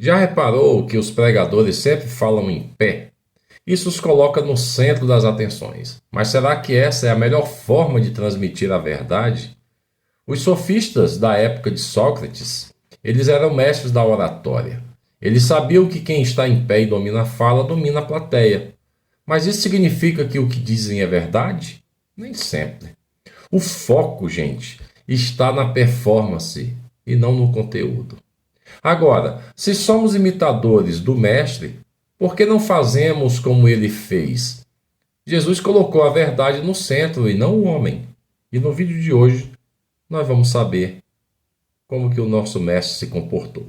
Já reparou que os pregadores sempre falam em pé? Isso os coloca no centro das atenções. Mas será que essa é a melhor forma de transmitir a verdade? Os sofistas da época de Sócrates, eles eram mestres da oratória. Eles sabiam que quem está em pé e domina a fala, domina a plateia. Mas isso significa que o que dizem é verdade? Nem sempre. O foco, gente, está na performance e não no conteúdo. Agora, se somos imitadores do Mestre, por que não fazemos como ele fez? Jesus colocou a verdade no centro e não o homem. E no vídeo de hoje, nós vamos saber como que o nosso Mestre se comportou.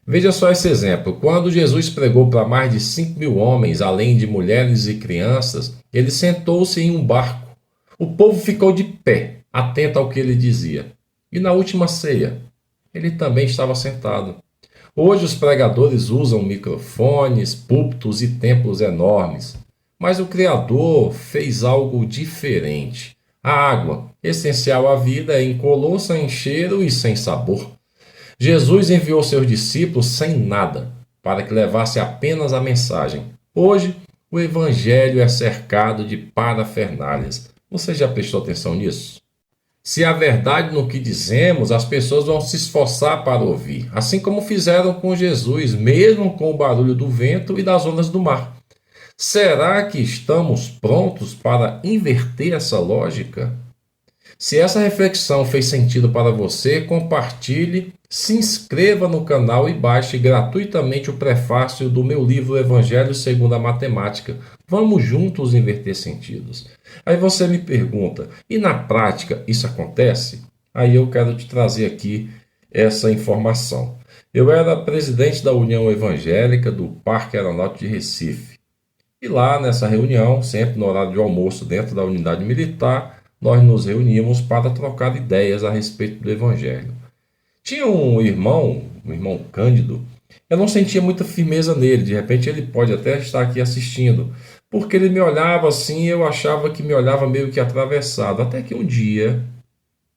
Veja só esse exemplo. Quando Jesus pregou para mais de 5.000 homens, além de mulheres e crianças, ele sentou-se em um barco. O povo ficou de pé, atento ao que ele dizia. E na última ceia, ele também estava sentado. Hoje os pregadores usam microfones, púlpitos e templos enormes. Mas o Criador fez algo diferente. A água, essencial à vida, é incolor, sem cheiro e sem sabor. Jesus enviou seus discípulos sem nada, para que levasse apenas a mensagem. Hoje, o Evangelho é cercado de parafernálias. Você já prestou atenção nisso? Se há verdade no que dizemos, as pessoas vão se esforçar para ouvir, assim como fizeram com Jesus, mesmo com o barulho do vento e das ondas do mar. Será que estamos prontos para inverter essa lógica? Se essa reflexão fez sentido para você, compartilhe, se inscreva no canal e baixe gratuitamente o prefácio do meu livro Evangelho segundo a Matemática. Vamos juntos inverter sentidos. Aí você me pergunta, e na prática isso acontece? Aí eu quero te trazer aqui essa informação. Eu era presidente da União Evangélica do Parque Aeronáutico de Recife. E lá nessa reunião, sempre no horário de almoço dentro da unidade militar, nós nos reuníamos para trocar ideias a respeito do Evangelho. Tinha um irmão, o irmão Cândido, eu não sentia muita firmeza nele, de repente ele pode até estar aqui assistindo, porque ele me olhava assim, eu achava que me olhava meio que atravessado, até que um dia,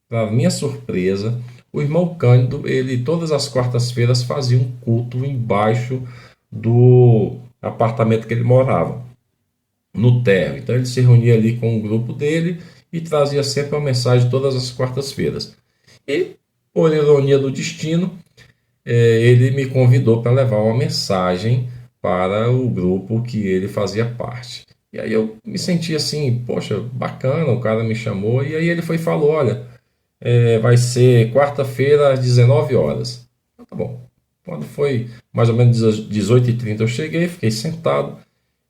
para minha surpresa, o irmão Cândido, ele todas as quartas-feiras fazia um culto embaixo do apartamento que ele morava, no térreo. Então ele se reunia ali com o grupo dele e trazia sempre uma mensagem todas as quartas-feiras. E, por ironia do destino, ele me convidou para levar uma mensagem para o grupo que ele fazia parte. E aí eu me senti assim, poxa, bacana, o cara me chamou, e aí ele foi e falou, olha, vai ser quarta-feira às 19 horas. Então, tá bom. Quando foi mais ou menos às 18h30 eu cheguei, fiquei sentado,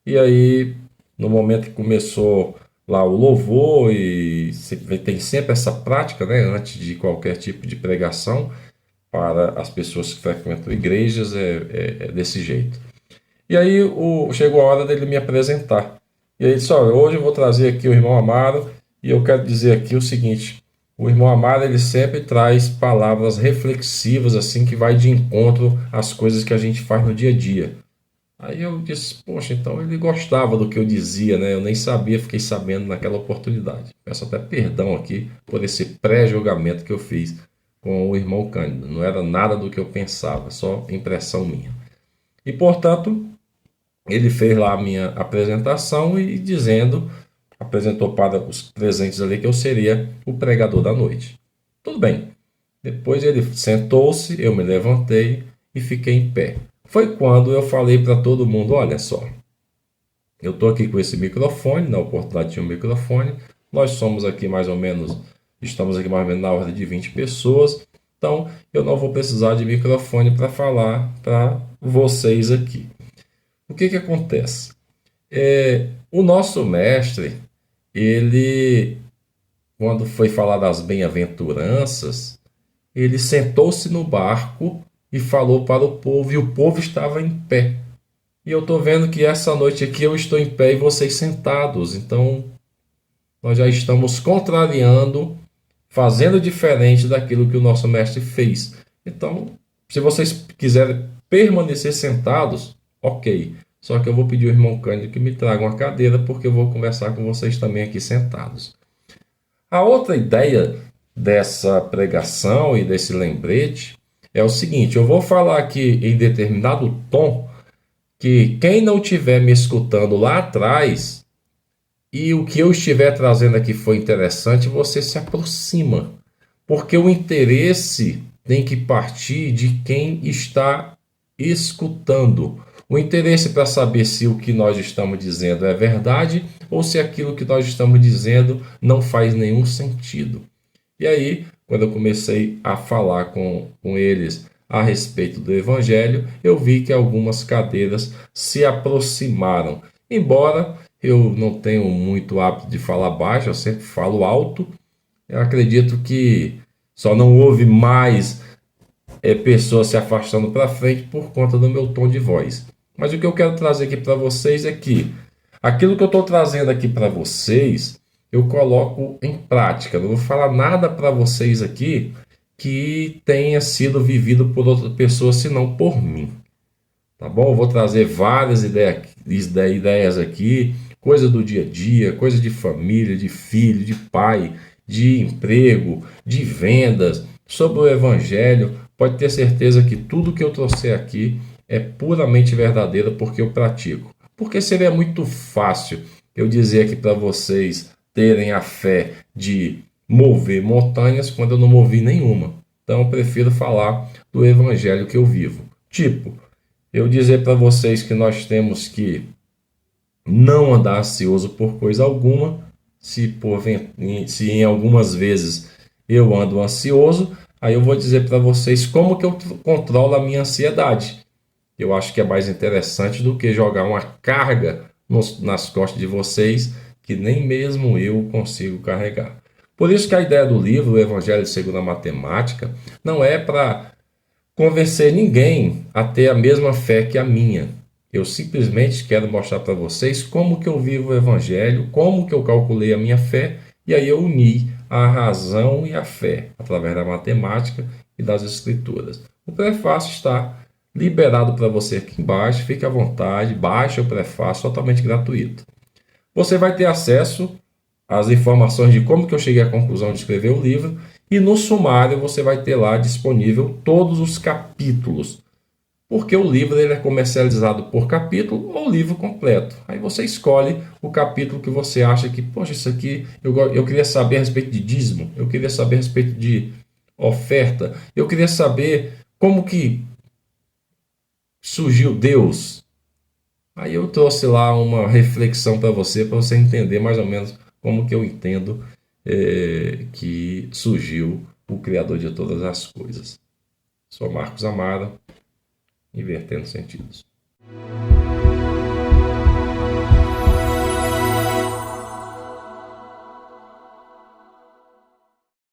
e aí no momento que começou lá o louvor, e tem sempre essa prática, né, antes de qualquer tipo de pregação, para as pessoas que frequentam igrejas, é desse jeito. E aí chegou a hora dele me apresentar. E aí ele disse, olha, hoje eu vou trazer aqui o irmão Amaro, e eu quero dizer aqui o seguinte, o irmão Amaro, ele sempre traz palavras reflexivas, assim, que vai de encontro às coisas que a gente faz no dia a dia. Aí eu disse, poxa, então ele gostava do que eu dizia, né? Eu nem sabia, fiquei sabendo naquela oportunidade. Peço até perdão aqui por esse pré-julgamento que eu fiz com o irmão Cândido. Não era nada do que eu pensava, só impressão minha. E, portanto, ele fez lá a minha apresentação e apresentou para os presentes ali que eu seria o pregador da noite. Tudo bem. Depois ele sentou-se, eu me levantei e fiquei em pé. Foi quando eu falei para todo mundo, olha só, eu estou aqui com esse microfone, na oportunidade tinha um microfone, nós estamos aqui mais ou menos na ordem de 20 pessoas, então eu não vou precisar de microfone para falar para vocês aqui. O que acontece? O nosso mestre, ele, quando foi falar das bem-aventuranças, ele sentou-se no barco e falou para o povo, e o povo estava em pé. E eu estou vendo que essa noite aqui eu estou em pé e vocês sentados. Então, nós já estamos contrariando, fazendo diferente daquilo que o nosso mestre fez. Então, se vocês quiserem permanecer sentados, ok. Só que eu vou pedir ao irmão Cândido que me traga uma cadeira, porque eu vou conversar com vocês também aqui sentados. A outra ideia dessa pregação e desse lembrete é o seguinte: eu vou falar aqui em determinado tom que quem não estiver me escutando lá atrás e o que eu estiver trazendo aqui foi interessante, você se aproxima, porque o interesse tem que partir de quem está escutando. O interesse para saber se o que nós estamos dizendo é verdade ou se aquilo que nós estamos dizendo não faz nenhum sentido. E aí, quando eu comecei a falar com eles a respeito do Evangelho, eu vi que algumas cadeiras se aproximaram. Embora eu não tenha muito hábito de falar baixo, eu sempre falo alto, eu acredito que só não houve mais pessoas se afastando para frente por conta do meu tom de voz. Mas o que eu quero trazer aqui para vocês é que aquilo que eu estou trazendo aqui para vocês, eu coloco em prática. Não vou falar nada para vocês aqui que tenha sido vivido por outra pessoa, senão por mim. Tá bom? Eu vou trazer várias ideias aqui, coisa do dia a dia, coisa de família, de filho, de pai, de emprego, de vendas, sobre o evangelho. Pode ter certeza que tudo que eu trouxer aqui é puramente verdadeiro porque eu pratico. Porque seria muito fácil eu dizer aqui para vocês terem a fé de mover montanhas quando eu não movi nenhuma. Então eu prefiro falar do evangelho que eu vivo. Tipo, eu dizer para vocês que nós temos que não andar ansioso por coisa alguma, se em algumas vezes eu ando ansioso, aí eu vou dizer para vocês como que eu controlo a minha ansiedade. Eu acho que é mais interessante do que jogar uma carga nas costas de vocês que nem mesmo eu consigo carregar. Por isso que a ideia do livro, o Evangelho segundo a Matemática, não é para convencer ninguém a ter a mesma fé que a minha. Eu simplesmente quero mostrar para vocês como que eu vivo o Evangelho, como que eu calculei a minha fé, e aí eu uni a razão e a fé, através da matemática e das escrituras. O prefácio está liberado para você aqui embaixo, fique à vontade, baixe o prefácio totalmente gratuito. Você vai ter acesso às informações de como que eu cheguei à conclusão de escrever o livro, e no sumário você vai ter lá disponível todos os capítulos, porque o livro ele é comercializado por capítulo ou livro completo. Aí você escolhe o capítulo que você acha que, poxa, isso aqui eu queria saber a respeito de dízimo, eu queria saber a respeito de oferta, eu queria saber como que surgiu Deus. Aí eu trouxe lá uma reflexão para você entender mais ou menos como que eu entendo que surgiu o Criador de todas as coisas. Sou Marcos Amaro, invertendo sentidos.